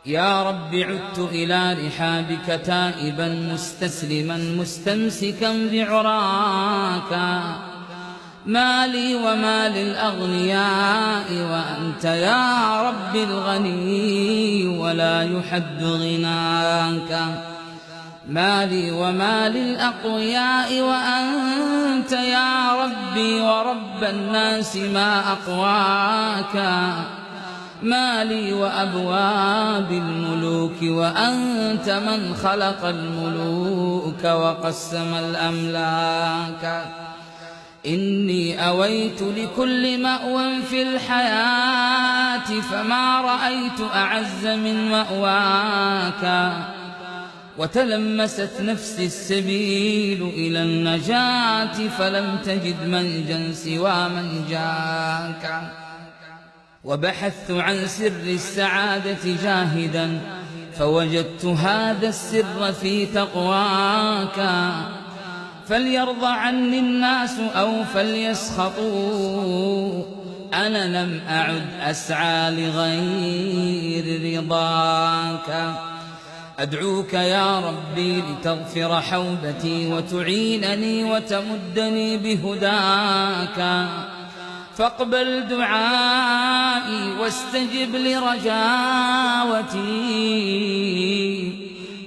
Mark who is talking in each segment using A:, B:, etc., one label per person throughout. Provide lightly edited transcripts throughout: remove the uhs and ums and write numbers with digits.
A: يا رب عدت إلى رحابك تائبا مستسلما مستمسكا بعراك، ما لي وما للأغنياء وأنت يا رب الغني ولا يحد غناك، ما لي وما للأقوياء وأنت يا ربي ورب الناس ما أقواك، ما لي وأبواب الملوك وأنت من خلق الملوك وقسم الأملاك. إني أويت لكل مأوى في الحياة فما رأيت أعز من مأواك، وتلمست نفسي السبيل إلى النجاة فلم تجد منجا سوى من جاك، وبحثت عن سر السعادة جاهدا فوجدت هذا السر في تقواك، فليرضى عني الناس أو فليسخطوا أنا لم أعد أسعى لغير رضاك. أدعوك يا ربي لتغفر حوبتي وتعينني وتمدني بهداك، فاقبل دعائي واستجب لرجاوتي،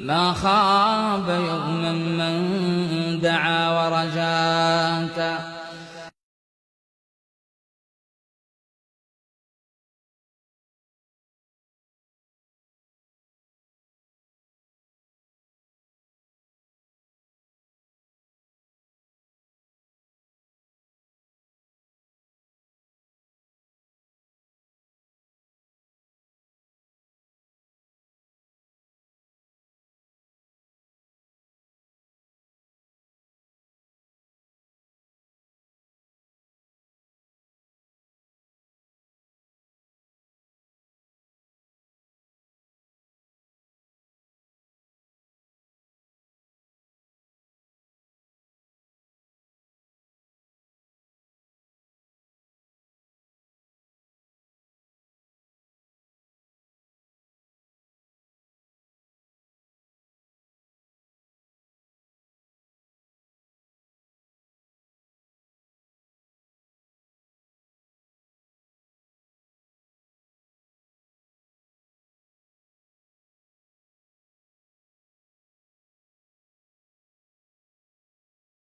A: ما خاب يوما من دعا ورجاك.